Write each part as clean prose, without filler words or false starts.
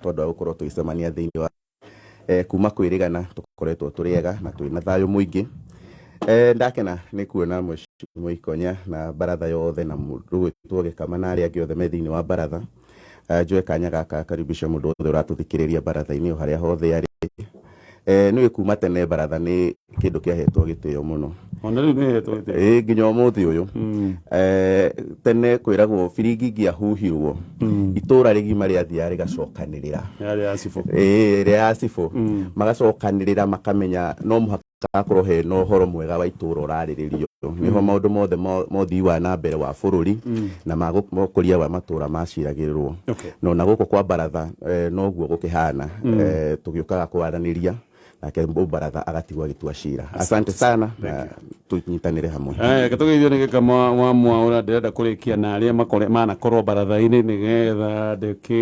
tondu wa gukorwo tugicemania thiini wa kuma kwirigana tukoretwo turiega na twina thayo muingi. Ndakena ni kuona Mheshimiwa Ikonya na baratha yothe na mundu gwitwo Gikama na aria angi othe me thiini wa baratha. Njoe kanya gaka karibisha mundu othe uratuthikiriria baratha-ini haria hothe ari. Niwe kuma tene baratha ni kindu kiahetwo gitio muno. Ona riu ni hetwo gitio. Nginya umuthi uyu. Tene kwiragwo biringi ngiahuhirwo. Itura rigima riathia rigacokanirira. Ria Asifu. Ria Asifu. Magacokanirira makamenya no muhaka akorwo he no horo mwega wa itura urariririo. Niho maundu mothe mothii wa na mbere wa bururi na magukuria wa matura maciragirirwo. No na guko kwa baratha no guo gukihana tugiukaga kwaraniria nake baratha agatigwa gitua cira. Asante sana tunyitanire hamwe. Gatugeithio ni Gikama wa Mwaura ndirenda kurikia na aria mana korwo baratha-ini nigetha ndiki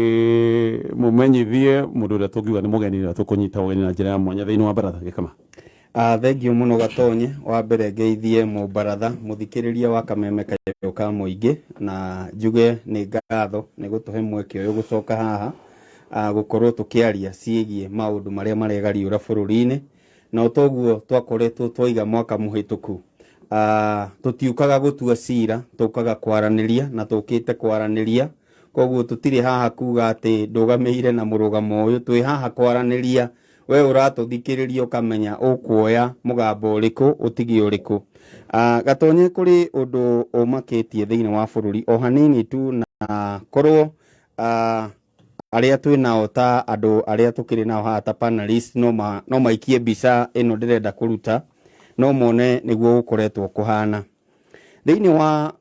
mumenyithie mundu uria tungiuga ni mugeni na tukunyita ugeni na njira ya mwanya thiini wa baratha. Gikama thengiũ mũno Gatonye wa mbere ngeithie mũbaratha muthikiriria wa Kameme Kayũ ka Mũingĩ na njuge ni ngatho ni gutuhe mweke uyu gucoka haha gukorwo tukiaria ciĩgie maundu maria maregariũra bũrũri-inĩ na toguo twakoretwo twoiga mwaka mũhĩtũku. Tutiukaga gutua cira, tukaga kwaraniria na tukite kwaraniria, koguo tutire haha kuga ati ndugameire na mũrugamo uyu, twi haha kwaraniria. We uratuthikiriria ukamenya ukuoya mugambo uriku utigi uriku. Gatonye kuri undu umakitie thiini wa bururi o hanini tu na korwo aria twi nao ta andu aria tukiri nao haha ta panelist no maikie mbica ino ndirenda kuruta no mone niguo gukoretwo kuhana thiini wa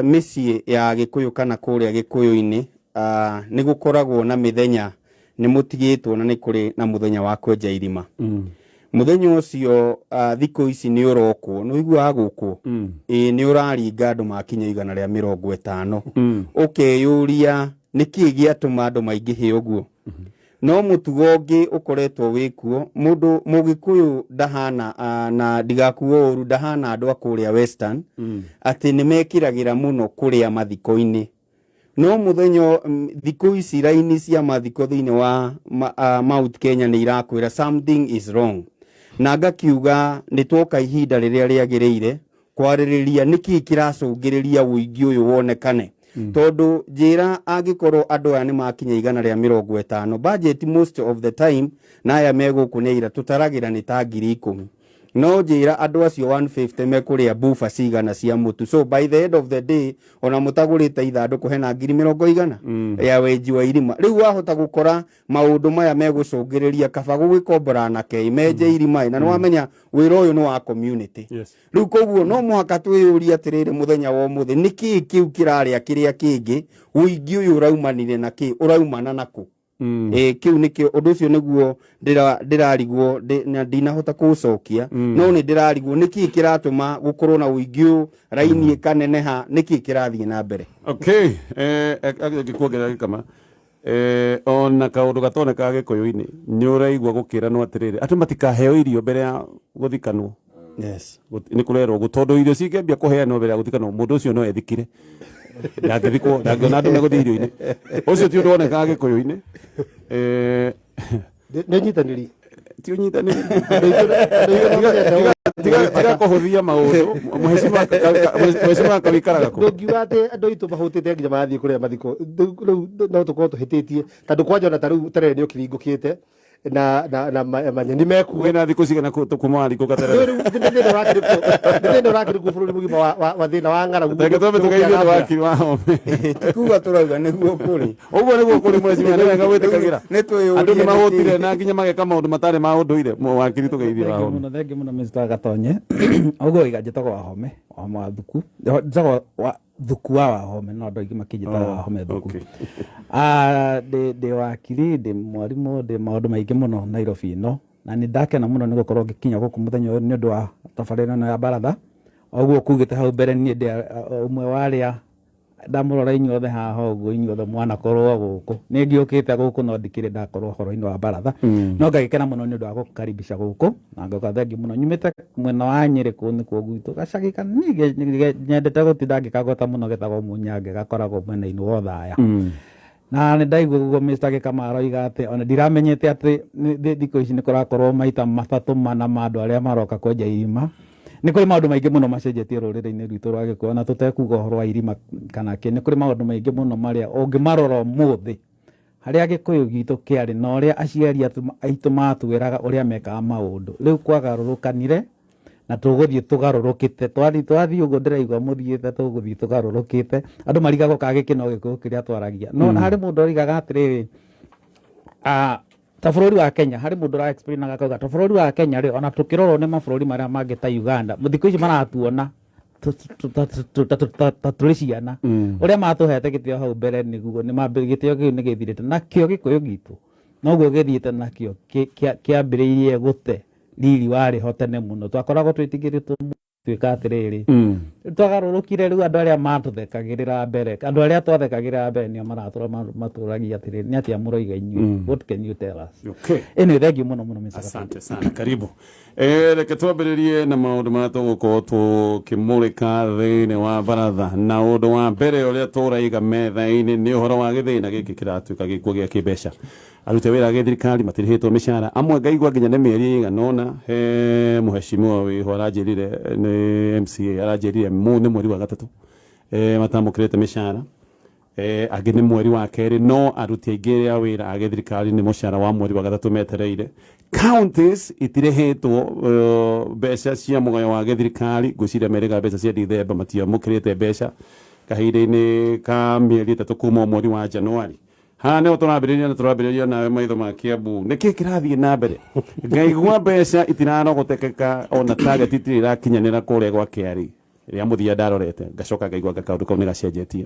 micii ya Gikuyu kana kuria Gikuyu-ini. Ni gukoragwo na mithenya ni mutigitwo na ni kuri na muthenya wa kwenja irima. Muthenya ucio thiku ici ni urokwo no igua gukwo ni uraringa andu makinya 150 ukeyuria niki giatuma andu maingihe uguo. No mutugo ungi ukoretwo wikuo mundu Mugikuyu ndahana na ndigakuo uru ndahana andu akuria Western ati ni mekiragira muno kuria mathiko-ini. No muthenyo thiku ici raini cia mathiko thiini wa Mount Kenya ni irakwira something is wrong. Na ngakiuga ni twoka ihinda riria riagiriire kwaririria niki kiracungiriria wuingi uyu wonekane. Tondu njira angikorwo andu aya ni makinya 150 budget most of the time na aya megukuneira tutaragira ni ta 10,000. No njira andu acio 150 mekuria bufa cigana cia mutu. So by the end of the day ona mutagurite ithanduku hena 100,000 ya wenji wa irima. Riu wahota gukora maundu maya megucungiriria kaba gugikombora na kei menje irima na nwamenya wira uyu ni wa community. Riu koguo no muhaka twiyuria atiriri muthenya wa umuthi niki kiu kiraria kiria kingi wuingi uyu uraumanire na ki uraumana naku. Kiu nikio undu ucio niguo ndirarigwo na ndinahota kucokia no ni ndirarigwo niki kiratuma gukorwo na uingio raini kaneneha niki kirathie na mbere. Okay ngikuongerera Gikama ona kaundu gatoneka Gikuyu-ini ni uraigwa gukiranwo atiriri atu matikaheo irio mbere ya guthikanwo. Yes, ni kurerwo gutondu irio cingĩambia kuheanwo mbere ya guthikanwo mundu ucio no ethikire ndangithikwo ndangĩona andũ megũthiĩ irio-inĩ ũcio ti ũndũ wonekaga Gĩkũyũ-inĩ. Nĩ nyitanĩri ti ũnyitanĩri tiga kũhũthia maũndũ. Mheshimiwa Kawikaraga kũ ndũngiuga atĩ andũ aitũ mahũtĩte nginya marathiĩ kũrĩa mathiko. Rĩu no tũkorwo tũhĩtĩtie tondũ kwanja ona ta rĩu terere nĩ ũkĩringũkĩte na manyeni meku wena thikũ cigana kuma thikũ gaterere ndĩrenda ũrakĩrĩkwo bũrũri mũgima wa thĩna wa ng'aragu. Reke twambe tũgeithie wakiri wa home kuga turauga nĩguo kũrĩ ũguo nĩguo kũrĩ Mheshimiwa nĩ wega gwĩtĩkagĩra andũ nĩ mahũtire na nginya mageka maũndũ matarĩ ma ũndũire. Wakiri tũgeithie wa home. Thengiũ mũno Mr. Gatonye ũguo iga njĩtagwo Wahome wa thuku njĩtagwo thuku wa Wahome no andũ aingĩ makĩnjĩtaga Wahome thuku. Ndĩ wakiri ndĩ mwarimũ ndĩ maũndũ maingĩ mũno Nairobi ĩno na nĩ ndakena mũno nĩ gũkorwo ngĩkinya gũkũ mũthenya ũyũ nĩ ũndũ wa tabarĩra ĩno ya baratha. Ũguo kugĩte hau mbere niĩ ndĩ ũmwe wa arĩa ndamũrora inyuothe haha ũguo inyuothe mwanakorwo gũkũ nĩ ngĩũkĩte gũkũ no ndikĩrĩ ndakorwo ũhoro-inĩ wa baratha no ngagĩkena mũno nĩ ũndũ wa gũkaribisha gũkũ na ngauga thengiũ mũno. Nyumĩte mwena wa Nyĩrĩ kũu nĩkuo gwitũ gacagi kanini nyendete gũtinda ngĩkagweta mũno getagwo Mũnyange gakoragwo mwena-inĩ wa Othaya na nä ndaigua guo Mr. Kamaro iga atä ona ndiramenyete atä thikå ici nä kå rakorwo maita mathatå mana ma andå arä a maroka kwenja irima nä kå rä maå ndå maingä må no macenjetie rå rä rä-inä rwitå rwa gä kå na tå tekuga å horo wa irima kana kä nä kå rä maå ndå maingä må no marä a å ngä marora må thä harä a gä kå yå gitå kä arä na å rä a aciari aitå matwä raga å rä a mekaga maå ndå rä u kwagarå rå kanire na tågåthiä tå garå rå kä te twathiä å guo ndä raigua må thiä te tå gå thiä tå garå rå kä te andå marigagwo kagä kä no gä kå kä rä a twaragia no harä må ndå origaga atä rä rä ta bå rå ri wa Kenya harä må ndå ra explain na gakauga ta bå rå ri wa Kenya rä ona tå kä rorwo nä mabå rå ri marä a mangä ta Uganda thikå ici maratuona ta tå rä ciana å rä a matå hete gä tä o hau mbere nä guo gä tä o kä u nä gä thirä te nakio gä kå yå gitå noguo gä thiä te nakio kä ambä rä irie gå te riri warä ho tene må no twakoragwo twä tigä rä two tuä ka atä rä rä twagarå rå kire rä u andå arä a matå thekagä rä ra mbere andå arä a twathekagä rä ra mbere nio maratå matå ragia atä rä nä atä a må roiga inyuä what can you tell us ä thengio må no må no asante sana karibu reke twambä rä rie na maå ndå marä a tå gå korwo tå kä må rä ka thä-inä wa baratha na å ndå wa mbere å rä a tå raiga metha-inä nä å horo wa gä thä na gä kä kä ratuä ka gä kuo gä a kä mbeca arute wä ra gä thirikari matirä hä two mä cara amwe ngaigua nginya nä mä eri iganona he må hecimwa wä ho aranjä rire nä MCA aranjä rire nä mweri wa gatatå matamå kä rä te mä cara angä nä mweri wa kerä no aruti aingä a wä ra agä thirikari nä må cara wa mweri wa gatatå metereire counties itirä hä two mbeca cia må gayo wa gä thirikari ngå ciria merä mbeca cia Dithemba matiamå kä rä te mbeca kahinda-inä ka mä eri ätatå kuma mweri wa Januari ha nä o tå rambä rä ria na tå rambä rä ria nawe maitho ma kä ambu nä kä kä rathiä na mbere ngaigua mbeca itiranogotekeka ona target itirä irakinyanä ra kå rä a gwa kä arä rä a må thia ndarorete ngacoka ngaigua gakaå kau nä gacenjetie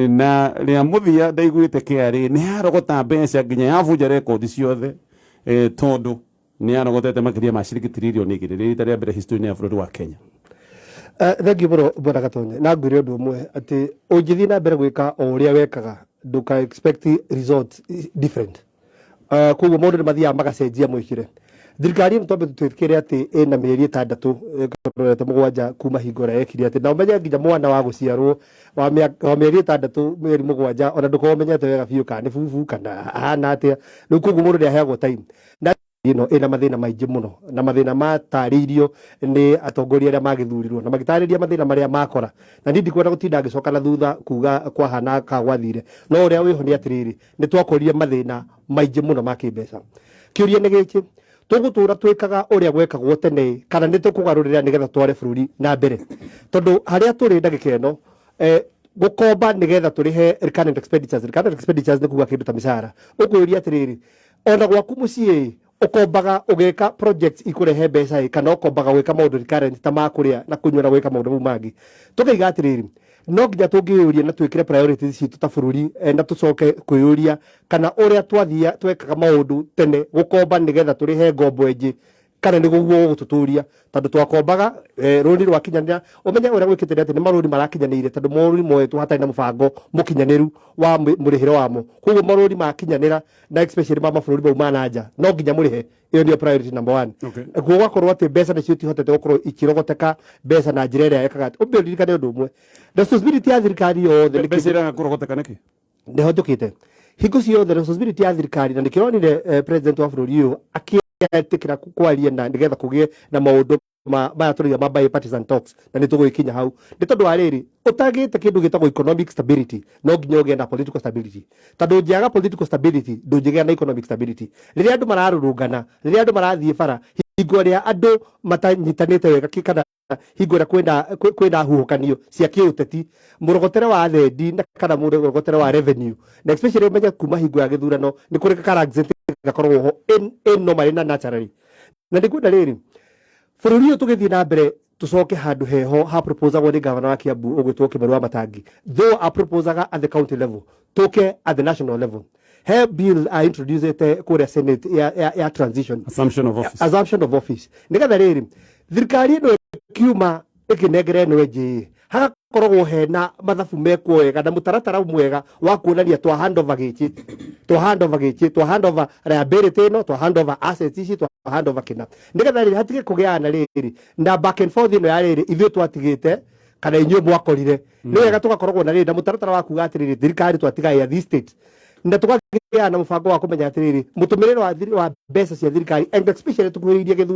na rä a må thia ndaiguä te kä arä nä yarogota mbeca nginya yabunja rekondi ciothe tondå nä yarogotete makä ria ma ciringi tiririoni igä rä rä rita rä a mbere history-inä ya bå rå ri wa Kenya thengiå må no mbona gatonye na ngwä re å ndå å mwe atä å ngä thiä na mbere gwä ka o å rä a wekaga ndåka expect results different koguo maå ndå nä mathiaga magacenjia mwä kä re thirikari nä twambe tå twä re atä ä na mä eri ĩtandatũ rorete må gwanja kuma hingo ä rĩa yekire atä na å menye nginya mwana wa gå ciarwo wa mä eri ĩtandatũ mä eri må gwanja ona ndå korwo menyete wega biå kana nä bubu kana ahana atä a rä u koguo må ndå nä aheagwo time ino ina mathina maingĩ mũno na mathina matarĩirio nĩ atongoria arĩa magĩthurirwo na magĩtarĩria mathina marĩa makora na nĩ ndikwenda gũtinda ngĩcoka na thutha kuga kwahana ka gwathire no ũrĩa wĩho nĩ atĩrĩrĩ nĩ twakorire mathĩna maingĩ mũno ma kĩmbeca kĩũria nĩ gĩkĩ tũgũtũra twĩkaga ũrĩa gwekagwo tene kana nĩ tũkũgarũrĩra nĩgetha tware bũrũri na mbere tondũ harĩa tũrĩ ndagĩka ĩno gũkomba nĩgetha tũrĩhe recurrent expenditures nĩ kuga kĩndũ ta mĩcara ũkwĩũria atĩrĩrĩ ona gwaku mũciĩ ukombaga ugeka projects ikurehe mbeca kana ukombaga gwika maundu recurrent ta makuria na kunywa na gwika maundu mangi tukaiga atiriri no nginya tungiyuria na twikire priorities citu ta bururi na tucoke kwiyuria kana uria twathia twekaga maundu tene gukomba nigetha turihe ngombo enji kana nä guo gututuria tondu twakombaga rũni rwa kinyanĩra ũmenye ũrĩa gwĩkĩte atĩ nĩ marũni marakinyanĩire tondũ marũni moetwo hatarĩ na mũbango mũkinyanĩru wa mũrĩhĩre wamo koguo marũni makinyanĩra na especially ma mabũrũri mau ma nanja no nginya mũrĩhe ĩyo nĩyo priority number 1 guo gwakorwo atĩ mbeca nĩcio itihotete gũkorwo ikĩrogoteka mbeca na njĩra ĩrĩa yekaga ũmbĩririkane ũndũ ũmwe responsibility ya thirikari yothe mbeca ĩrĩa kũrogoteka nĩkĩ nĩhotũkĩte hingo ciothe responsibility ya thirikari na nĩkĩronire president wa bũrũri ũyũ etikira kwaria na nigetha kugie na maundu maya turiga ma bipartisan talks na nĩ tũgũikinya hau nĩ tondũ wa rĩrĩ ũtagĩte kĩndũ gĩtagwo economic stability no nginya ũgĩe na political stability tondũ ũngĩaga political stability ndũngĩgĩa na economic stability rĩrĩa andũ mararũrũngana rĩrĩa andũ marathiĩ bara hingo ĩrĩa andũ matanyitanĩte wega kana hingo ĩrĩa kwĩna huhũkanio cia kĩũteti mũrogotere wa thendi na kana mũrogotere wa revenue na especially ũmenye kuma hingo ya gĩthurano nĩ kũrĩ karaxet gakorwo ho ĩno marĩ na naturally na nĩ kwenda rĩrĩ bũrũri ũyũ tũgĩthiĩ na mbere tũcoke handũ heho ha proposagwo nĩ gavana wa Kiambu ũgwĩtwo Kĩmero wa Matangi though a proposaga at the county level tũke at the national level he bill a introducete kũrĩa Senate ya transition assumption of office nĩgetha rĩrĩ thirikari ĩno kiuma ĩkĩnengere ĩno ĩnjĩ hagakoragwo hena mathabu mekwo wega na mũtaratara mwega wa kuonania twa handover liability ĩno twa handover assets ici twa handover kĩna nĩgetha rĩrĩ hatige kũgĩana rĩrĩ na back and forth ĩno ya rĩrĩ ithuĩ twatigĩte kana inyuĩ mwakorire nĩ wega tũgakoragwo na rĩrĩ na mũtaratara wa kuga atĩrĩrĩ thirikari twatigaia these states na tũkagĩa na mũbango wa kũmenya atĩrĩrĩ mũtũmĩrĩre wa mbeca cia thirikari and especially tũkuhĩrĩirie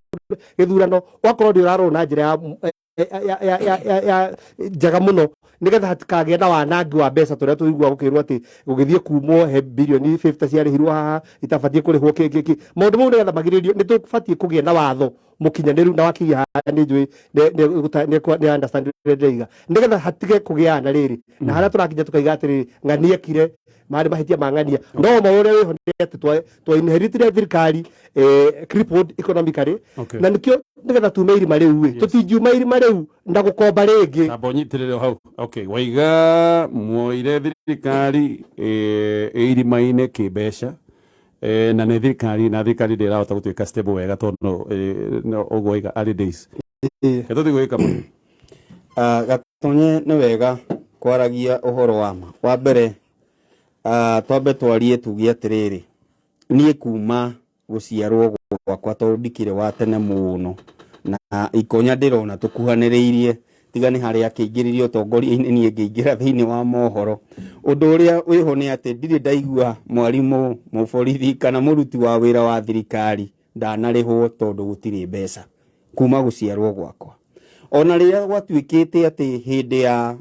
gĩthurano wakorwo nĩ ũrarwo na njĩra ya njega mũno nigetha hatikagĩa na wanangi wa mbeca tũrĩa tũigua gũkĩrwo atĩ gũgĩthiĩ kumwo he birioni 50 ciarĩhirwo haha itabatiĩ kũrĩhwo kĩngĩ maũndũ mau nigetha magirĩrio nĩ tũbatiĩ kũgĩa na watho mũkinyanĩru na wakiri haha nĩ njũĩ nĩ understand ndĩiga nigetha hatige kũgĩa na rĩrĩ na harĩa tũrakinya tũkaiga atĩrĩrĩ ng'ania kire marĩ mahĩtia ma ng'ania no maũndũ ũrĩa wĩho nĩ atĩ twa inheritire thirikari crippled economically na nĩkĩo nigetha tume irima rĩu tũtingiuma irima rĩu na gũkomba rĩngĩ na bonyitĩrĩre hau okay waiga muoire thirikari irima-inĩ kĩmbeca na nĩ thirikari ndĩrahota gũtuĩka stable wega tondũ ũguo waiga early days tũthiĩ gwĩka mũno Gatonye nĩ wega kwaragia ũhoro wa ma wa mbere twambe twarie tuge atĩrĩrĩ niĩ kuma gũciarwo gwakwa tondũ ndikire wa tene mũno na ikonya ndĩrona tũkuhanĩrĩirie tiga nĩ harĩa kĩingĩririo ũtongoria-inĩ niĩ ngĩingĩra thĩinĩ wa mohoro ũndũ ũrĩa wĩho nĩ atĩ ndirĩ ndaigua mwarimũ mũborithi kana mũruti wa wĩra wa thirikari ndanarĩhwo tondũ gũtirĩ mbeca kuma gũciarwo gwakwa ona rĩrĩa gwatuĩkĩte atĩ hĩndĩ ya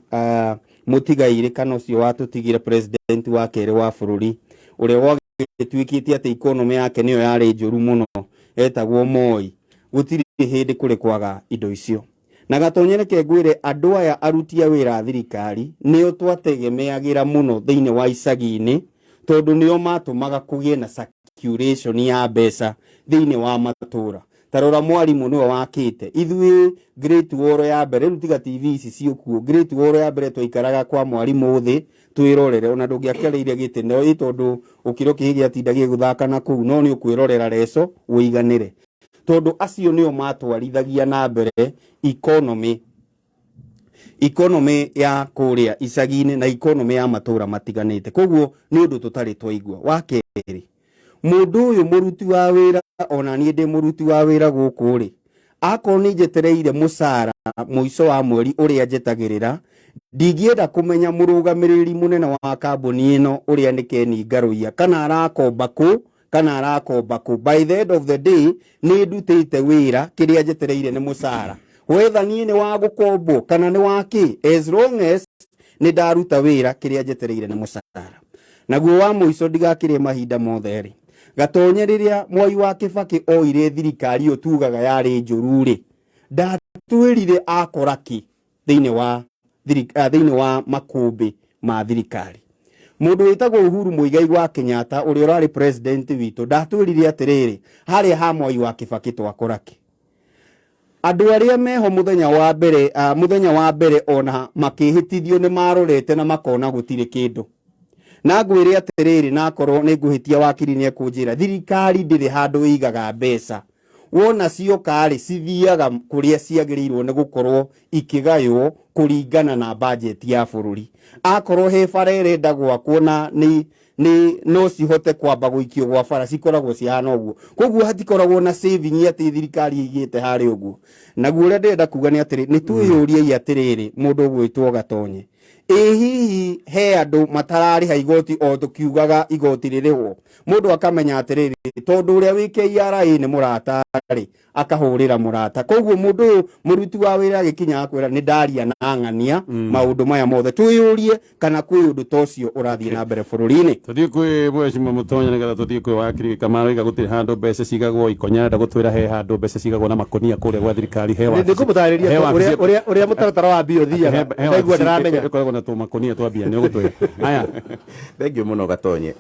mũtigairĩ kana ũcio watũtigire president wa kerĩ wa bũrũri ũrĩa gwatuĩkĩte atĩ economy yake nĩyo yarĩ njũru mũno etagwo Moi gũtirĩ hĩndĩ kũrĩ kwaga indo icio na Gatonye reke ngwĩre andũ aya aruti a wĩra a thirikari nĩo twategemeagĩra mũno thĩinĩ wa icagi-inĩ tondũ nĩo matũmaga kũgĩe na circulation ya mbeca thĩinĩ wa matũra tarora mwarimũ nĩwe wakĩte ithuĩ Great Wall ya mbere rĩu tiga TV ici ciũkuo Great Wall ya mbere twaikaraga kwa mwarimũ thĩ twĩrorere ona ndũngĩakĩrĩire gĩtĩ nĩ tondũ ũkĩro kĩhĩ gĩatinda gĩgũthaka na kũu no nĩ ũkwĩrorera reco wĩiganĩre tondũ acio nĩo matwarithagia na mbere economy ya kũrĩa icagi-inĩ na economy ya matũra matiganĩte koguo nĩ ũndũ tũtarĩ twaigua wa kerĩ mũndũ ũyũ mũruti wa wĩra ona niĩ ndĩ mũruti wa wĩra gũkũ rĩ akorwo nĩ njetereire mũcara mũico wa mweri ũrĩa njetagĩrĩra ndingĩenda kũmenya mũrũgamĩrĩri mũnene wa kambuni ĩno ũrĩa nĩ Ken Ngaruiya kana arakomba kũ by the end of the day nĩ ndutĩte wĩra kĩrĩa njetereire nĩ mũcara whether niĩ nĩ wa gũkombwo kana nĩ wa kĩ as long as nĩ ndaruta wĩra kĩrĩa njetereire nĩ mũcara naguo wa mũico ndigakĩrĩ mahinda mothe rĩ Gatonye rĩrĩa Mwai wa Kĩbakĩ oire thirikari tugaga yarĩ njũru rĩ ndatwĩrire akora kĩ thĩinĩ wa makũmbĩ ma thirikari mũndũ wĩtagwo Uhuru Muigai wa Kenyatta ũrĩa ũrarĩ president witũ ndatwĩrire atĩrĩrĩ harĩa ha Mwai wa Kĩbakĩ twakora kĩ andũ arĩa meho mũthenya wa mbere ona makĩhĩtithio nĩ marorete na makona gũtirĩ kĩndũ na ngwĩre atĩrĩrĩ na korwo nĩ ngũhĩtia wakiri nĩ ekũnjĩra thirikari ndĩrĩ handũ ĩigaga mbeca wona cioka rĩ cithiaga kũrĩa ciagĩrĩirwo nĩ gũkorwo ikĩgaywo kũringana na budget ya bũrũri akorwo he bara ĩrenda gwakwo na no cihote kwamba gũikio gwa bara cikoragwo cihana ũguo koguo hatikoragwo na saving atĩ thirikari igĩte harĩ ũguo naguo ũrĩa ndĩrenda kuga nĩ atĩrĩrĩ nĩ twĩyũrie atĩrĩrĩ mũndũ ũgwĩtwo Gatonye hihi he andũ matararĩha igoti o tũkiugaga igoti rĩrĩhwo mũndũ akamenya atĩrĩrĩ tondũ ũrĩa wĩ KRA nĩ mũrata rĩ akahũrĩra mũrata koguo mũndũ ũyũ mũruti wa wĩra agĩkinya akwĩra nĩ ndaria na ng'ania maũndũ maya mothe twĩyũrie kana kwĩ ũndũ ta ũcio ũrathiĩ na mbere bũrũri-inĩ tũthiĩ kwĩ Mheshimiwa Mutonya nĩgetha tũthiĩ kwĩ wakiri Kamau iga gũtirĩ handũ mbeca cigagwo ikonya nda gũtwĩra he handũ mbeca cigagwo na makonia kũrĩa gwa thirikari hewa nĩngũmũtarĩria ũrĩa mũtaratara wa mbia ũthiaga ndaigua ndaramenya ĩkoragwo na tũmakonia twa mbia nĩ ũgũtwĩra aya thengio mũno Gatonye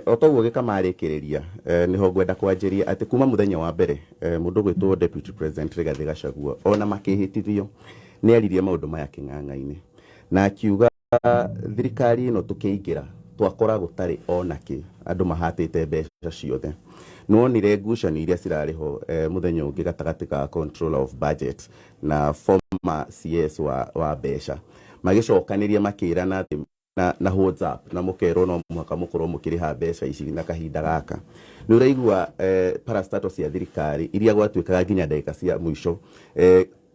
otoguo gĩkamarĩkĩrĩria nĩho ngwenda kwanjĩria atĩ kuma mũthenya wa mbere mũndũ gwĩtwo Deputy President Rigathĩ Gachagua ona makĩhĩtithio nĩ aririe maũndũ maya kĩng'ang'a-inĩ na akiuga thirikari ĩno tũkĩingĩra twakora gũtarĩ onakĩ andũ mahatĩte mbeca ciothe nĩwonire ngucanio iria cirarĩho mũthenya ũngĩ gatagatĩ ka controller of budget na former CS wa mbeca magĩcokanĩria makĩrana atĩ na WhatsApp na mũkerwo no mũhaka mũkorwo mũkĩrĩha mbeca ici na kahinda gaka nĩ ũraigua parastato cia thirikari iria gwatuĩkaga nginya ndagĩka cia mũico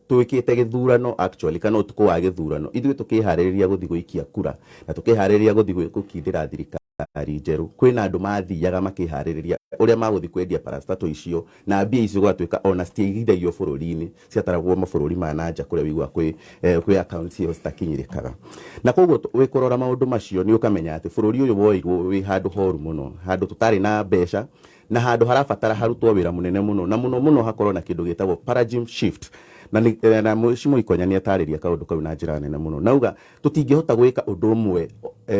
twikite githurano actually kana utuko wa githurano ithuĩ tukiharĩrĩria guthi guikia kura na tukiharĩrĩria guthi gukindĩra thirikari njeru kwina andu mathiaga makiharĩrĩria uria maguthi kwendia parastato icio na mbia icio gwatuika ona citiaigithagio bũrũri-inĩ ciataragwo mabũrũri ma nanja kuria wigua kwi accounts cio citakinyĩrĩkaga na koguo wikurora maundu macio ni ukamenya ati bũrũri uyu woirwo wi handu horu muno handu tutari na mbeca na handu harabatara harutwo wira munene muno na muno hakorwo na kindu gitagwo paradigm shift na Mheshimiwa Ikonya ni atarĩria kaundu kau na njĩra nene muno nauga tutingĩhota gwĩka undu umwe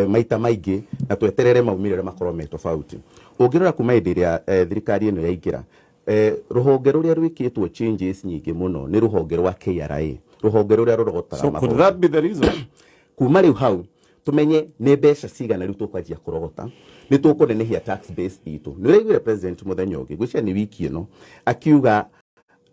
maita maingĩ na tweterere maumĩrĩra makorwo me tofauti ũngĩrora kuma hĩndĩ ĩrĩa thirikari ĩno yaingĩra rũhonge rũrĩa rwĩkĩtwo changes nyingĩ muno nĩ rũhonge rwa KRA rũhonge rũrĩa rũrogotaga so could that be the reason kuma rĩu hau tumenye nĩ mbeca cigana rĩu tũkwanjia kũrogota nĩ tũkũnenehia tax base itũ nĩ ũraiguire president mũthenya ũngĩ gwĩcia nĩ wiki ĩno akiuga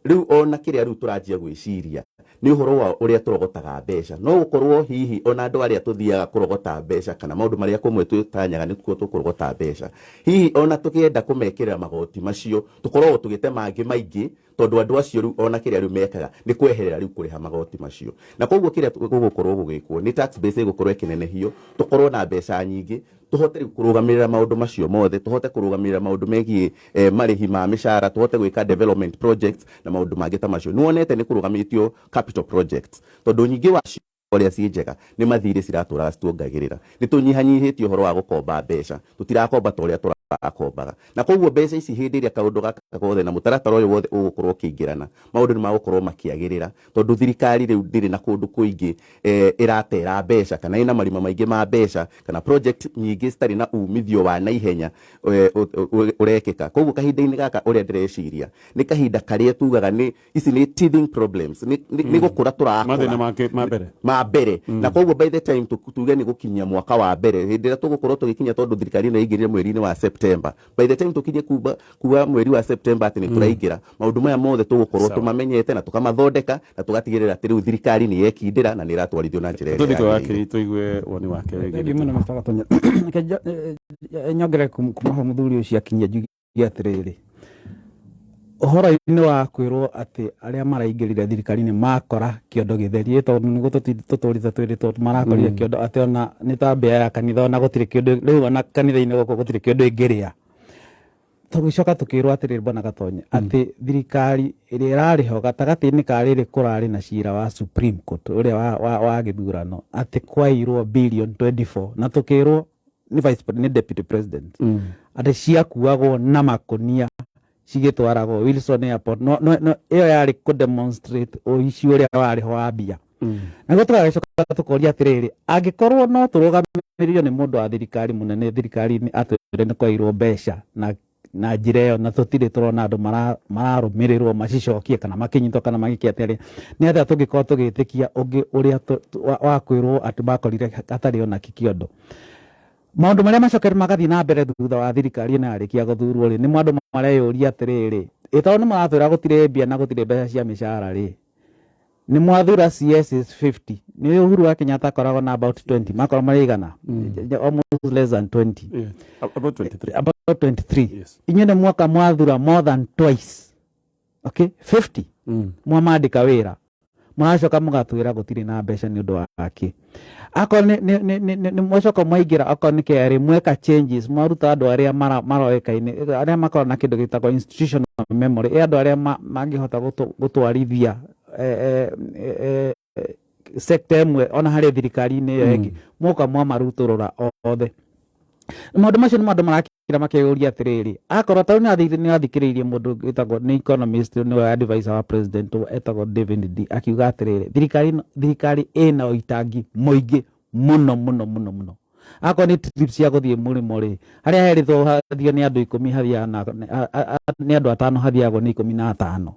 riu ona kiria riu turanjia gwiciria ni uhoro wa uria turogotaga mbeca no gukorwo hihi ona andu aria tuthiaga kurogota mbeca kana maundu maria kumwe tutanyaga nikuo tukurogota mbeca hihi ona tukienda kumekirira magoti macio tukorwo tugite mangi maingi tondu andu acio riu ona kiria riu mekaga ni kweherera riu kuriha magoti macio na koguo kiria gugukorwo gugikwo ni tax base igukorwo ikinenehio tukorwo na mbeca nyingi tuhote riu kurugamirira maundu macio mothe tuhote kurugamirira maundu megie marihi ma mishara tuhote gwika development projects na maundu mangi ta macio ni wonete ni kurugamitio capital projects tondu nyingi wacio oria ci njega ni mathiri ciratũraga cituongagĩrĩra ni tunyihanyihĩtie uhoro wa gukomba mbeca tutirakomba ta uria turakombaga na koguo mbeca ici hĩndĩ ĩrĩa kaundu gaka gothe na mũtaratara ũyũ wothe ũgũkorwo ũkĩingĩrana maundu ni magũkorwo makiagĩrĩra tondu thirikari rĩu ndĩrĩ na kũndũ kũingĩ iratera mbeca kana ina marima maingĩ ma mbeca kana project nyingĩ citarĩ na umithio wa naihenya ũrekĩka koguo kahinda-inĩ gaka ũrĩa ndĩreciria ni kahinda karĩa tugaga ni ici ni teething problems ni gũkũra tũrakũra mathĩna ma mbere na koguo by the time tuge ni gukinyia mwaka wa mbere hĩndĩ ĩrĩa tũgũkorwo tũgĩkinya tondu thirikari ĩno yaingĩrire mweri-inĩ wa September by the time tukinye kuwa mweri wa September ati ni turaingĩra maundu maya mothe tũgũkorwo tũmamenyete na tũkamathondeka na tũgatigĩrĩra atĩ rĩu thirikari ni yekindĩra na ni iratwarithio na njĩra ĩrĩa yagĩrĩire tuigue woni wake rĩngĩ mũno mĩtaga tonya nyongere kuma mũthuri ũcio akinyia njugi atĩrĩrĩ ũhoro-inĩ wa kwĩrwo atĩ arĩa maraingĩrire thirikari-inĩ makora kĩondo gĩtheri tondũ nĩguo tũtũrĩte twĩrĩ tondũ marakorire kĩondo atĩ ona nĩ ta mbĩa ya kanitha ona gũtirĩ kĩondo rĩu ona kanitha-inĩ gũkũ gũtirĩ kĩondo ĩngĩrĩa tũgĩcoka tũkĩrwo atĩrĩrĩ Bwana Gatonye atĩ thirikari ĩrĩa ĩrarĩho gatagatĩ-inĩ ka rĩrĩ kũrarĩ na cira wa Supreme Court ũrĩa wa gĩthurano atĩ kwairwo billion 24 na tũkĩrwo nĩ deputy president atĩ ciakuagwo na makonia cigĩtwaragwo Wilson Airport no ĩyo yarĩ kũ demonstrate ũici ũrĩa warĩ ho wa mbia naguo tũgagĩcoka tũkoria atĩrĩrĩ angĩkorwo no tũrũgamĩrĩrio nĩ mũndũ wa thirikari mũnene thirikari-inĩ atwĩre nĩ kwairwo mbeca na njĩra ĩyo na tũtirĩ tũrona andũ mararũmĩrĩrwo macicokie kana makĩnyitwo kana magĩkia atĩrĩ nĩ atĩa tũngĩkorwo tũgĩtĩkia ũngĩ ũrĩa wa kwĩrwo atĩ makorire atarĩ ona kĩondo maundu maria macokere magathii na mbere thutha wa thirikari ĩno yarĩkia gũthurwo rĩ nĩ andũ mareyũria atĩrĩrĩ ĩtondũ nĩ maratwĩra gũtirĩ mbia na gũtirĩ mbeca cia mĩcara rĩ nĩ mwathura CS 50 nĩ Uhuru wa Kenyatta akoragwo na about 20 makorwo marĩigana almost less than 20 about 23 yes. Inyuĩ nĩ mwaka mwathura more than twice okay 50 mwamandĩka wĩra mwacoka mũgatwĩra gũtirĩ na mbeca nĩ ũndũ wake akorwo nĩ mwacoka mwaingĩra akorwo nĩ KRA mweka changes mwaruta andũ arĩa maroĩkaine arĩa makorwo na kĩndũ gĩtagwo institutional memory andũ arĩa mangĩhota gũtwarithia sector ĩmwe ona harĩ thirikari-inĩ ĩyo ĩngĩ mũka mwamarutũrũra othe maũndũ macio nĩ maũndũ marakĩra makĩũria atĩrĩrĩ akorwo ta nĩ athikĩrĩirie mũndũ wĩtagwo nĩ economist nĩwe advisor wa president etagwo David D akiuga atĩrĩrĩ thirikari ĩna ũitangi mũingĩ mũno akorwo nĩ trip cia gũthiĩ mũrĩmo rĩ harĩa herĩtwo hathio nĩ andũ 10 hathiaga nĩ andũ 5 hathiagwo nĩ 15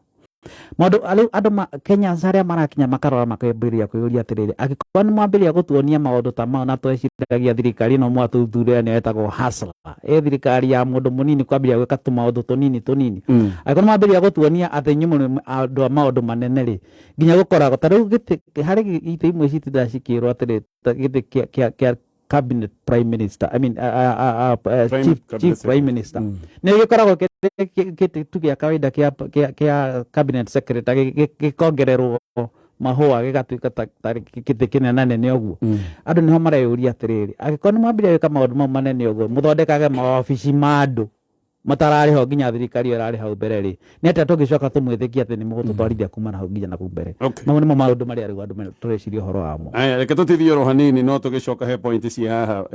maũndũ andũ Kenya arĩa marakinya makarora makambĩrĩria kwĩyũria atĩrĩrĩ angĩkorwo nĩ mwambĩrĩria gũtuonia maũndũ ta mao na tweciragia thirikari ĩno mwatũthurĩra nĩ etagwo hustler thirikari ya mũndũ mũnini kwambĩrĩria gwĩka tũmaũndũ tũnini angĩkorwo mwambĩrĩria gũtuonia atĩ inyuĩ andũ a maũndũ manene rĩ nginya gũkoragwo ta rĩu harĩ gĩtĩ imwe citinda cikĩrwo atĩrĩ gĩtĩ kĩa cabinet prime minister chief prime minister nĩ gĩkoragwo kiti tu gĩa kawaida kĩa cabinet secretary gĩkongererwo mahũa gĩgatuĩka ta gĩtĩ kĩnenanene ũguo andũ nĩho mareyũria atĩrĩrĩ angĩkorwo nĩ mwambire gwĩka maũndũ mau manene ũguo mũthondekage mawabici ma andũ matararĩ ho nginya thirikari ĩrarĩ hau mbere rĩ nĩ atĩa tũngĩcoka tũmwĩtĩkie atĩ nĩ mũgũtũtwarithia kuma na hau nginya na kũu mbere mau nĩmo maũndũ marĩa rĩu andũ tũreciria ũhoro wamo. Aya reke tũtithie oro hanini no tũgĩcoka he point ci haha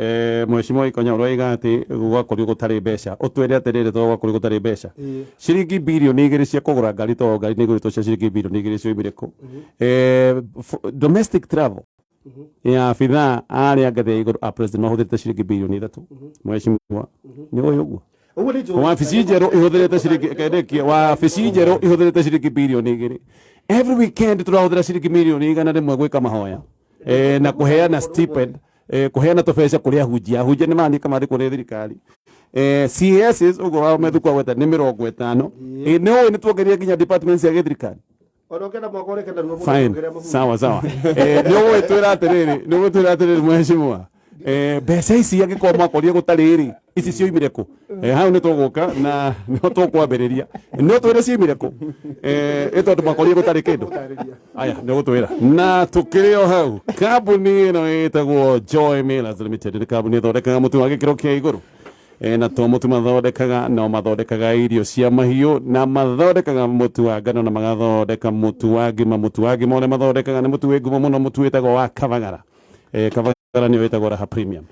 mheshimiwa Ikonya ũroiga atĩ gwakorirwo gũtarĩ mbeca ũtwĩre atĩrĩrĩ to gwakorirwo gũtarĩ mbeca ciringi birioni 2 cia kũgũra ngari to ngari nĩ igũrĩtwo cia ciringi birioni 2 cioimire kũ domestic travel ya abithaa arĩa ngathĩ ya igũrũ a president mahũthĩrĩte ciringi birioni 3 mheshimiwa nĩ ũyũ ũguo wabici njerũ ihũthĩrĩte ciringi kendekia wabici njerũ ihũthĩrĩte ciringi birioni 2 every weekend tũrahũthĩra ciringi milioni 100 gwĩka mahoya na kũheana stipend kũheana tũbeca kũrĩ ahunjia nĩ maandĩka maandĩkwo nĩ thirikari CSs ũguo wao methukwa gweta nĩ 50 nĩ ũĩ nĩ tuongeria nginya departments ya gĩthirikari fine sawa nĩ ũĩ twĩra atĩrĩrĩ mheshimiwa mbeca ici angĩkorwo mwakorire gũtarĩ ici cioimire kũ hau nĩ tũgũka na no tũkwambĩrĩria no twĩre cioimire kũ tondũ mwakorire gũtarĩ kĩndũ aya nĩ gũtwĩra na tũkĩrĩ o hau kambuni ĩno ĩtagwo Joy Millers Limited nĩ kambuni ĩthondekaga mũtu wa gĩkĩro kĩa igũrũ na to mũtu mathondekaga no mathondekaga irio cia mahiũ na mathondekaga mũtu wa ngano na magathondeka mũtu wa ngima ũrĩa mathondekaga nĩ mũtu wĩ ngumo mũno mũtu wĩtagwo wa Kavagara Kavagara nĩ wĩtagwo Raha Premium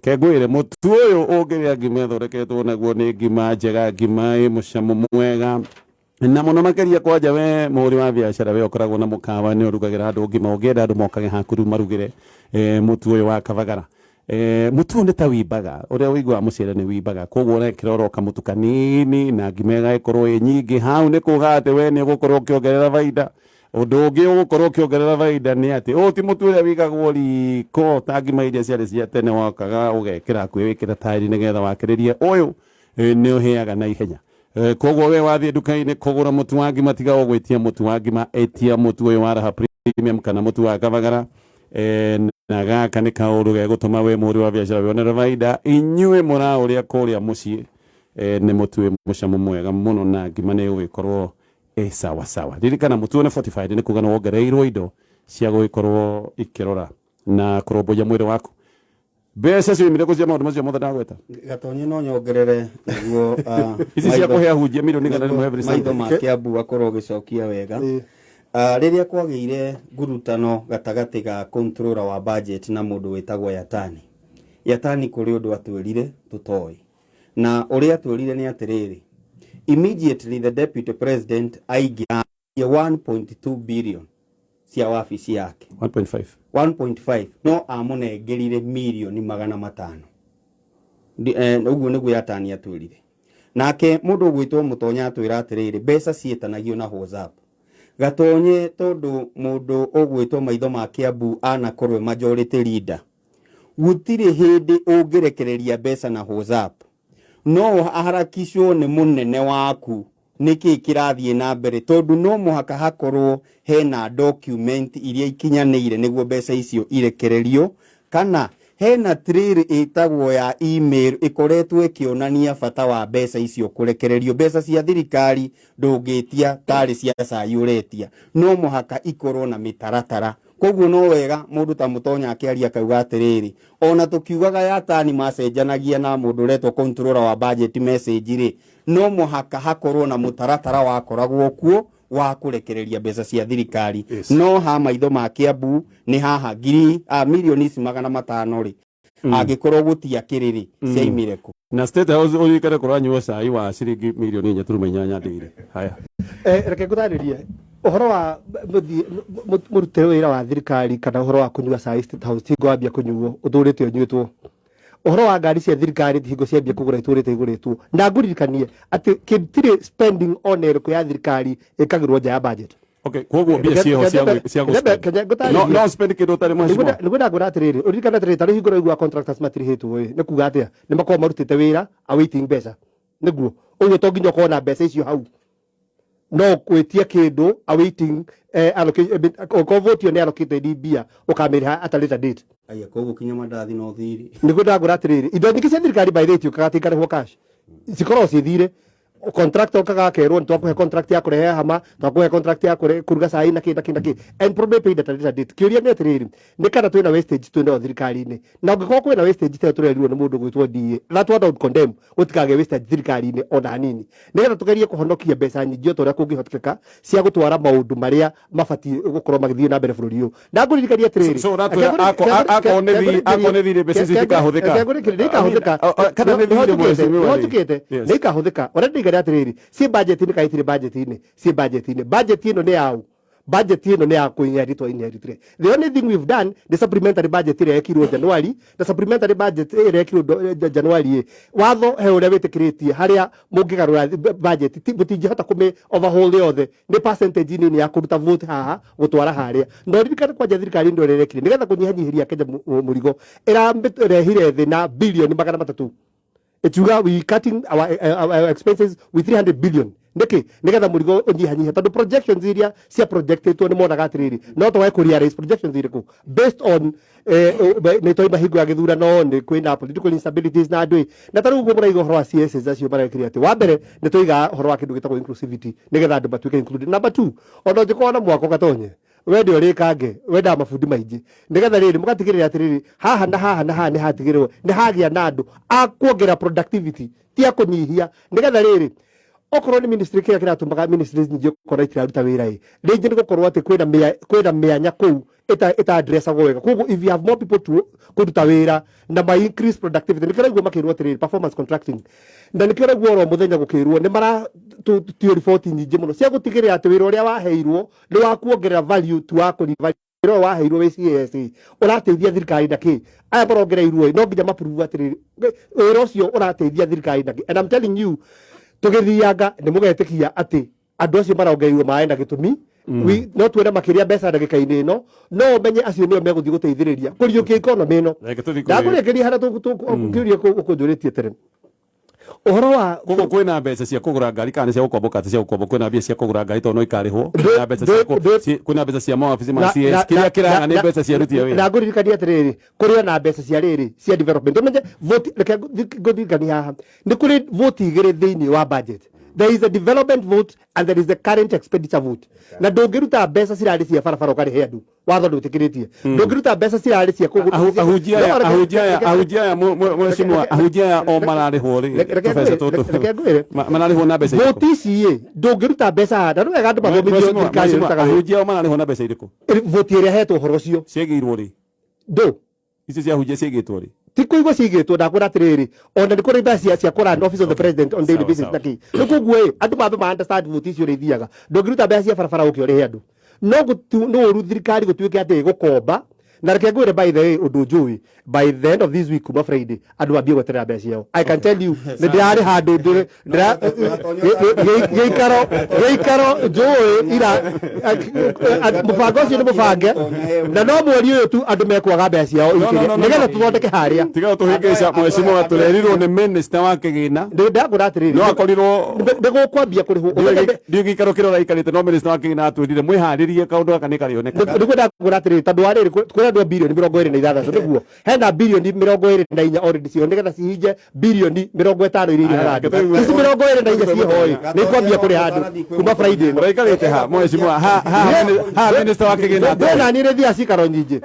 kengwĩre mũtu ũyũ ũngĩrĩa ngima ĩthondeketwo naguo nĩ ngima njega ngima ĩ mũcamo mwega na mũno makĩria kwanja we mũhũri wa biacara we ũkoragwo na mũkawa nĩ ũrugagĩra andũ ngima ũngĩenda andũ mokage haku rĩu marugĩre mũtu ũyũ wa Kavagara mũtu ũyũ nĩ ta wimbaga ũrĩa wĩiguaga mũcere nĩ wimbaga koguo ũrekĩra oro kamũtu kanini na ngima ĩgagĩkorwo ĩ nyingĩ hau nĩ kuuga atĩ we nĩ ũgũkorwo ũkĩongerera baida ũndũ ũngĩ ũgũkorwo ũkĩongerera baida nĩ atĩ ũyũ ti mũtu ũrĩa wĩigagwo riko ta ngima iria ciarĩ cia tene wakaga ũgekĩra hakuhĩ wĩkĩra taĩri nĩgetha wakĩrĩrie ũyũ nĩ ũhĩaga na ihenya koguo we wathiĩ nduka-inĩ kũgũra mũtu wa ngima tiga ũgwĩtia mũtu wa ngima etia mũtu ũyũ wa Raha Premium kana mũtu wa Kavagara na gaka nĩ kaũndũ gegũtũma we mũhũri wa biacara wĩonere baida inyuĩ mũraũrĩa kũrĩa mũciĩ nĩ mũtu wĩ mũcamo mwega mũno na ngima nĩ ũgĩkorwo sawa ririkana mũtu nĩ fortified nĩ kuga nĩ wongereirwo indo cia gũgĩkorwo ikĩrora na kũrũmbũiya mwĩrĩ waku mbeca ciumire kũ cia maũndũ macio mothe ndagweta Gatonye no nyongerere nĩguo ici cia kũhe ahunjia milioni 100 every maitho ma Kiambu akorwo gĩcokia wega rĩrĩa kwagĩire ngurutano gatagatĩ ga controller wa budget na mũndũ wĩtagwo Yatani kũrĩ ũndũ atwĩrire tũtoĩ na ũrĩa atwĩrire nĩ atĩrĩrĩ immediately the deputy president aigia 1.2 billion cia wabici yake 1.5 no amũnengerire milioni 500 ũguo nĩguo Yatani atwĩrire nake mũndũ gwĩtwo Mũtonya atwĩra atĩrĩrĩ mbeca ciĩtanagio na WhatsApp Gatonye tondũ mũndũ ũgwĩtwo maitho ma Kiambu anakorwo majority leader gũtirĩ hĩndĩ ũngĩrekereria mbeca na WhatsApp no aharakishwo nĩ mũnene waku nĩkĩ kĩrathiĩ na mbere tondũ no mũhaka hakorwo hena document iria ikinyanĩire nĩguo mbeca icio irekererio kana hena trail ĩtagwo ya email ĩkoretwo ĩkĩonania bata wa mbeca icio kũrekererio mbeca cia thirikari ndũngĩtia tarĩ cia sayũretia no mũhaka ikorwo na mĩtaratara koguo no wega mũndũ ta Mũtonya akĩaria kauga atĩrĩrĩ ona tũkiugaga Yatani macenjanagia na mũndũ ũretwo controller wa budget message rĩ no mũhaka hakorwo na mũtaratara wakoragwo kuo wa kũrekereria mbeca cia thirikari no ha maitho ma Kiambu nĩ haha milioni 500 rĩ angĩkorwo gũtiakĩrĩrĩ ciaimire kũ na state house ũrikare kũranyua cai wa ciringi milioni 4.8 ndĩire haya reke ngũtarĩrie ũhoro wa mũrute wĩra wa thirikari kana ũhoro wa kũnyua cai state house ti ngwambia kũnyuo ũtũrĩte ũnyuĩtwo ũhoro wa ngari cia thirikari hingo ciambia kũgũra itũrĩte igũrĩtwo na ngũririkanie atĩ kĩtirĩ spending on ĩrĩkũ ya thirikari ĩkagĩrwo nja ya budget okay koguo mbia ciho cia no spend kĩndũ tarĩ mheshimiwa nĩgwenda ngwĩra atĩrĩrĩ ũririkane atĩrĩrĩ tarĩ hingo raigua contractors matirĩhĩtwo nĩ kuga atĩa nĩ makorwo marutĩte wĩra awaiting mbeca nĩguo ũguo to nginya ũkorwo na mbeca icio hau no kwĩtia kĩndũ awaiting ũkovotio nĩ allocated mbia ũkamĩrĩha at a later date aya koguo kinya mandathi no thiri nĩgwenda ngwĩra atĩrĩrĩ indo nyingĩ cia thirikari by the way itiũkaga atĩ ikarĩhwo cash cikoragwo ciĩthire contractor kagakerwo twakuhe contract ya kurehe hama twakuhe contract ya kuruga cai na kinda and probably paid at a later date kiuria ni atiriri ni kana twina wastage twina thirikari-ini na ungikorwo kwina wastage te turerirwo ni mundu gwitwo DA that what I would condemn gutikage wastage thirikari-ini ona hanini nigetha tugerie kuhonokia mbeca nyingi o toria kungihotekeka cia gutwara maundu maria mabati gukorwo magithii na mbere bururi uyu na nguririkania atiriri so akonethi mbeca ici itikahuthika kana ni thire hotukite ni ikahuthika already igari atiriri si budget ni kaitire budget ino ni yau budget ino ni ya kuinheritwo inheritire the only thing we've done the supplementary budget ile yakirwo January the supplementary budget ile yakirwo January watho he uria witikiritie haria mungigarura budget butingihota kume overhaul yothe ni percentage ni ya kuruta vote haha gutwara haria no ririkane kwa thirikari ndo rerekire nigetha kunyihanyihiria Kenya murigo irehire thina billion magana 3 etuga we cutting our expenses with 300 billion nigetha murigo unyihanyiha tondu projections iria cia projectitwo ni monaga atiriri no to kuria raise projections iriku based on ni toiba hingo ya githurano ni kwina political instabilities na andui na taru guo muraigo horo wa CS acio barekire ati wa mbere ni toiga horo wa kindu gitagwo inclusivity nigetha andu batuike included number 2 ono njiko na mwako gatonye wende urikange wenda mafundi maingi nigetha riri mugatigirira atiriri haha na haha ni hatigirwo ni hagia na andu akuongera productivity ti akunyihia nigetha riri okorwo ni ministry kira kiratumbaga ministries nyingi gukorwo itiraruta wira ringi ni gukorwo ati kwina mianya kuu ita addressagwo wega koguo if you have more people to kuruta wira na by increase productivity nikira igwo makirwo atiriri performance contracting na nikira igwo ro muthenya gukirwo ni mara tio report nyingi muno cia gutigirira ati wira uria waheirwo ni wa kuongerera value tu wako ni wira waheirwo wi CAS urateithia thirikari ndaki aya barongereirwo no nginya maprove atiriri wira ucio urateithia thirikari ndaki and I'm telling you tugithianga ni mugetikia ati andu acio marongeirwo maĩ na gitumi no twere makiria mbeca ndagika-ini ino no menye acio nio meguthi guteithiriria kuriukia economy ino ndakurekeria hara tukiuria ukunduritie tere uhoro wa koguo kwina mbeca cia kugura ngari kana cia gukomboka cia gukombo kwina mbia cia kugura ngari to no ikarihwo kwina mbeca cia kwina mbeca cia mawabici ma CS kiria kiranga ni mbeca cia ruti wira ndakuririkania atiriri kuria na mbeca cia riri cia development umenye vote reke nguririkania haha ni kuri vote igiri thiini wa budget there is a development vote and there is the current expenditure vote na ndungiruta mbeca cirari cia barabara ukarihe andu watho ndutikiritie ndungiruta mbeca cirari cia ahujia mheshimiwa ahujia o mararihwo ri pesa tutu mararihwo na mbeca vote ici ndungiruta mbeca handa no wega andu mathomithio thirikari irutaga ahujia o mararihwo na mbeca iriku vote iria hetwo horo cio ciegirwo ri ndo ici cia ahujia ciegitwo ri tiko igwa cigitwo ndakwira atiriri ona ni kuri mbeca cia kura office of the president on daily basis naki nikuguo andu mambe ma understand vote icio rithiaga ndungiruta mbeca cia barabara ukiorihe andu no uru thirikari gutuike ati gukomba na reke ngwire by the way undu njui by the end of this week kuma Friday andu ambie gweterera mbeca ciao I can tell you ni ndirari handu geikaro njui ira mubango ucio ni mubange na no mweri uyu tu andu mekwaga mbeca ciao nigetha tuthondeke haria tiga tuhingica mheshimiwa turerirwo ni minister wa kigina ndakura atiriri no akorirwo ndigukwambia kurihwo ndio gikaro kirora ikarite no minister wa kigina atwirire mwiharirie kaundu aka ni karioneka ndigwe ndakura atiriri tondu wariri kwina bilioni 26 niguo hena bilioni 24 already cio nigetha cihinje bilioni 50 iria harandi ici 24 ciihoi ni kwambia kuri handu kuma Friday raikarite ha mheshimiwa ha minister wa kigina ndona ni rethia cikaro nyingi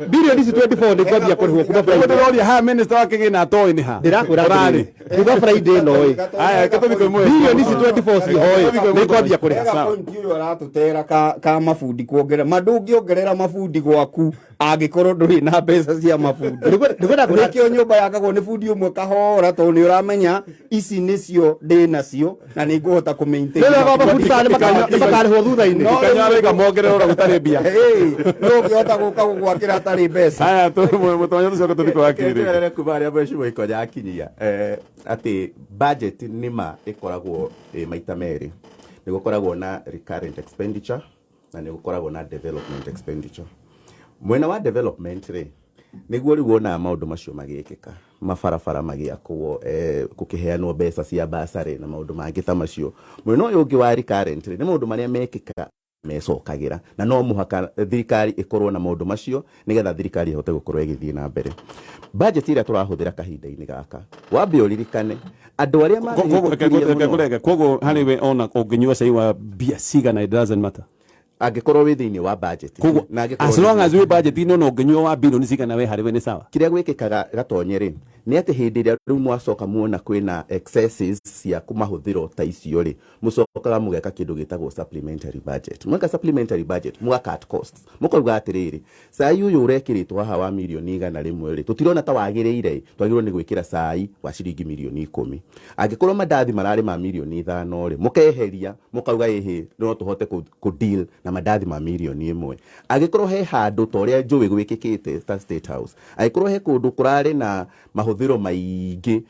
bilioni ici 24 ni kwambia kurihwo kuma Friday ha minister wa kigina atoi ni ha ndirakura rari kuma Friday no aya katobi ko mwe bilioni ici 24 ciihoi ni kwambia kuriha ndio aratutera ka mafundi kuongerera mandungiongerera mafundi gwaku agikorwo nduri na mbeca cia mafundi nikio nyumba yakagwo ni fundi umwe kahora to ni uramenya ici nicio ndi nacio na ni nguhota ku maintain no mafundi tani makarihwo thutha-ini kanyarega mongerera gutari mbia no ngihota guka gwakira atari mbeca aya mutonya tucoka tuthiko wakiri kubaria mheshimiwa ikonya akinyia ati budget nima ikoragwo maita meri ni gukoragwo na recurrent expenditure na ni gukoragwo na development expenditure mwena wa development ri niguo riu wona maundu macio magikika mabarabara magiakwo kukiheanwo mbeca cia basari na maundu mangi ta macio mwena uyu ungi wa recurrent ri ni maundu maria mekika mecokagira na no muhaka thirikari ikorwo na maundu macio nigetha thirikari ihote gukorwo igithii na mbere budget iria turahuthira kahinda-ini gaka wambe uririkane andå arä a koguo harä we ona å nyua cai wa bia cigana it doesn't matter angä korwo wä thä inä wa budget koguo as long as we budget ino no ngĩnyua wa bilioni cigana we harĩ we nĩ sawa kä rä a gwä kä kaga gatonye rä nä atä hä ndä ä rä a rä u mwacoka muona kwä na excesses cia mahå thä ro ta icio rä må cokaga må geka kä ndå gä tagwo supplementary budget mweka supplementary budget muga cut costs må kauga atä rä rä cai å yå å rekä rä two haha wa mirioni igana rä mwe rä tå tirona ta wagä rä ire twagä rwo nä gwä kä ra cai wa ciringi mirioni 10 angä korwo mandathi mararä ma mirioni 5 rä må keheria må kauga ä no tå hote kå deal na mandathi ma mirioni 1 angä korwo he handå ta å rä a njå ä gwä kä kä te ta State House angä korwo he kå ndå kå rarä na mahũthĩro maingĩ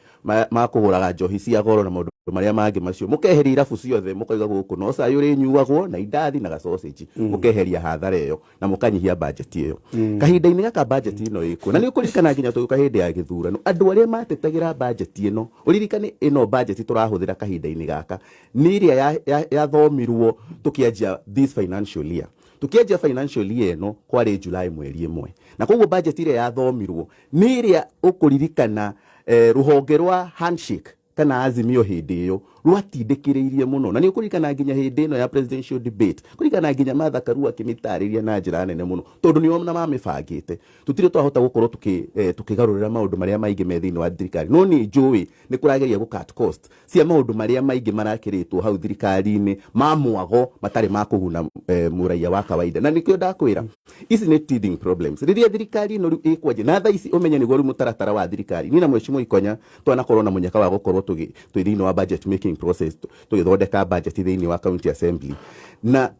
ma kũgũraga njohi cia goro na maũndũ marĩa mangĩ macio mũkeheria irabu ciothe mũkauga gũkũ no cai ũrĩnyuagwo na indathi na gasausage mũkeheria hathara ĩyo na mũkanyihia budget ĩyo kahinda-inĩ gaka budget ĩno ĩkuo na nĩ ũkũririkana nginya tũgĩũka hĩndĩ ya gĩthurano andũ arĩa matetagĩra budget ĩno ũririkane ĩno budget tũrahũthĩra kahinda-inĩ gaka nĩ ĩrĩa yathomirwo tũkĩanjia this financial year tukianjia financial year no kwari July mweri 1 na koguo budget ile yathomirwo ni iria ukuririkana ruhonge rwa handshake kana azimio hindi iyo rwatindikiriirie muno na ni ukurikana nginya hindi ino ya presidential debate kurikana nginya Martha Karua kimitariria na njira nene muno tondu ni ona mamibangite tutire twahota gukorwo tukigarurira maundu maria maingi me thiini wa thirikari no ni njui ni kurageria gu cut cost cia maundu maria maingi marakiritwo hau thirikari-ini mamwago matari makuguna muraia wa kawaida na nikio ndakwira ici ni teething problems riria thirikari no ikwaje na tha ici umenye ni gori mutaratara wa thirikari ni na mweshimwo Ikonya twanakorwo na munyaka wa gukorwo twi thiini wa budget making process tugithondeka budget thiini wa county assembly na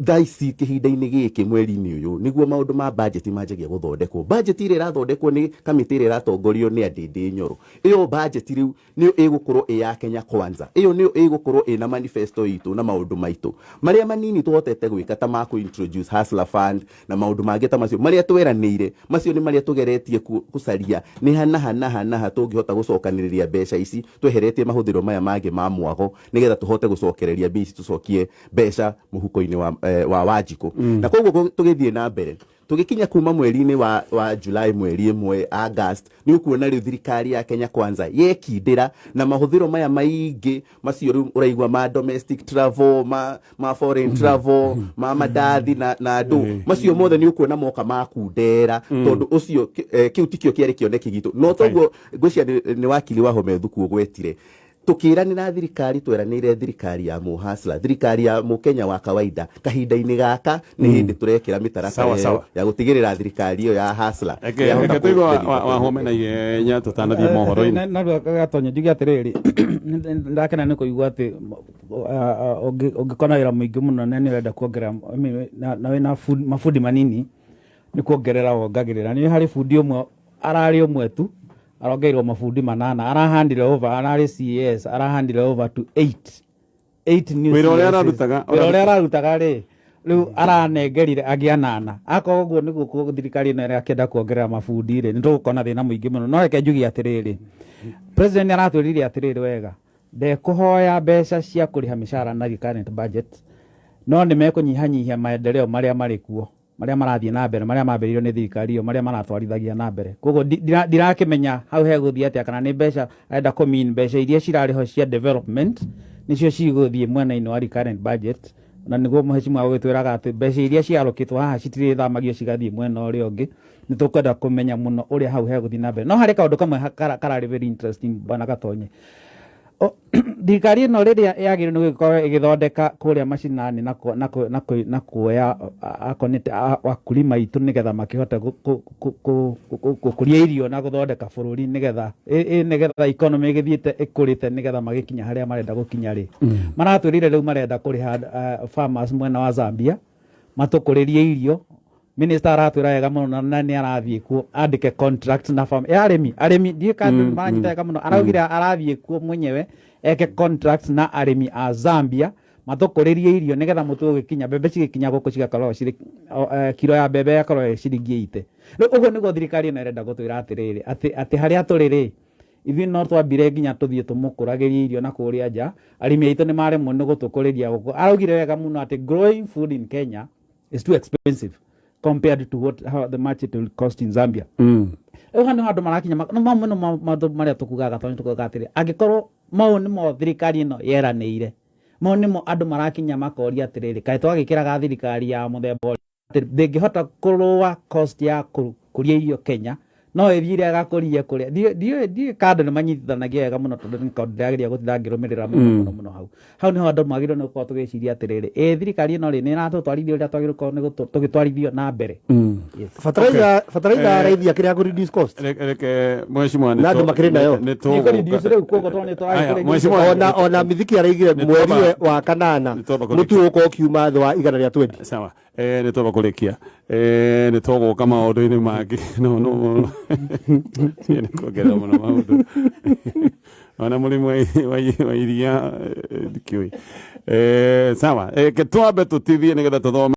thaici kihinda-inĩ gĩkĩ mweri-inĩ ũyũ nĩguo maũndũ ma budget manjagia gũthondekwo budget ĩrĩa ĩrathondekwo nĩ kamĩtĩ ĩrĩa ĩratongorio nĩ Ndindi Nyoro ĩyo budget rĩu nĩyo ĩgũkorwo ĩ ya Kenya Kwanza ĩyo nĩyo ĩgũkorwo ĩna manifesto itũ na maũndũ maitũ marĩa manini tũhotete gwĩka ta ma introduce hustler fund na maũndũ mangĩ ta macio marĩa tweranĩire macio nĩ marĩa tũgeretie gũcaria nĩ hanaha tũngĩhota gũcokanĩrĩria mbeca ici tweheretie mahũthĩro maya mangĩ ma mwago nĩgetha tũhote gũcokereria mbia ici tũcokie mbeca mũhuko-inĩ wa Wanjiku na koguo tugithie na mbere tugikinya kuma mweri-inĩ wa July mweri 1 August ni ukuona riu thirikari ya Kenya Kwanza yekindira na mahũthĩro maya maingi macio riu uraigwa ma domestic travel ma foreign travel ma mandathi na andu macio mothe ni ukuona moka makundera tondu ucio kiu tikio kiari kioneki gitu no toguo ngwicia ni wakili wa Home Thuku gwetire tukiranira thirikari tweranire thirikari ya muhasla thirikari ya mukenya wa kawaida kahinda-inĩ gaka ni hindi turekira mitaratara ya gutigirira thirikari iyo ya hasla ya tuigo wa Home na yenya tutanathie mohoro-ini na gatonya njuge atiriri ndakena ni kuigua ati ungikona wira muingi muno na ni wenda kuongerera na wina mafudi manini ni kuongerera wongagirira ni hari budi umwe arari umwe tu arongeirwo mafundi 8 arahandire over arari CS arahandire over to 8 new wira uria ararutaga ri riu aranengerire agia 8 akoro guo niguo thirikari ino ria kenda kuongerera mafundi ri nitugukona thina muingi muno no reke njugi atiriri president aratwirire atiriri wega ndekuhoya mbeca cia kuriha mishara na current budget no ni mekunyihanyihia maendeleo maria mari kuo maria marathie na mbere maria mambiririo ni thirikari iyo maria maratwarithagia na mbere koguo ndirakimenya hau heguthie atia kana ni mbeca arenda kumin mbeca iria cirariho cia development nicio ciguthie mwena-inĩ wa current budget na niguo mheshimiwa gwitwiraga ati mbeca iria ciarukitwo haha citiri thamagio cigathie mwena uria ungi ni tukwenda kumenya muno uria hau heguthie na mbere no hari kaundu kamwe karari very interesting bana Gatonye thirikari ino riria yagire ni gũkorwo igithondeka kuria macinani na kuoya akonete wakulima itu nigetha makihota gukuria irio na guthondeka bururi nigetha economy igithiete ikurite nigetha magikinya haria marenda gukinya ri maratwirire riu marenda kuriha farmers mwena wa Zambia matukuririe irio minister aratwira wega muno na ni arathie kuo andike contract na farm arimi ndie kandu manyita wega muno araugire arathie kuo mwenyewe eke contract na arimi a Zambia mathukuririe irio nigetha mutu ugikinya bebe cigikinya guku cigakorwo ciri kilo ya bebe yakorwo ciringi 80 riu uguo niguo thirikari ino irenda gutwira atiriri ati haria turiri ithi no twambire nginya tuthie tumukuragirie irio na kuria nja arimi aitu ni maremwo ni gutukuriria guku araugire wega muno ati growing food in Kenya is too expensive compared to how the market will cost in Zambia. Hano handu marakinya no maria tukugaga tondu tukugaga atiri angikorwo mau nimo thirikari ĩno yeranĩire mau nimo andũ marakinya makoria atĩrĩrĩ kaĩ twagĩkĩraga thirikari ya mũthemba ũrĩa ndĩngĩhota kũrũa cost ya kũria irio Kenya no ĩthire agakũria kũrĩa ndiũ kando nĩ manyitithanagia wega mũno tondũ nĩ kaũndũ ndĩragĩria gũthiĩ ngĩrũmĩrĩra mũno hau nĩho andũ magĩrĩirwo nĩ gũkorwo tũgĩciria atĩrĩrĩ thirikari ĩno rĩ nĩ ĩratũtwarithia ũrĩa twagĩrĩirwo gũkorwo nĩ tũgĩtwarithio na mbere bataraitha araithia kĩrĩa kũ reduce cost reke mheshimiwa na andũ makĩrĩ nayo ona mithiki araigire mweri wa kanana mũtu ũgũkorwo ũkiuma thĩ wa 120 sawa nĩ twamba kũrĩkia nĩ tũgũka maũndũ-inĩ mangĩ nĩ kuongerera mũno maũndũ ona mũrĩmi wa iria ndikĩũĩ sawa ke twambe tũtithie nĩgetha tũthome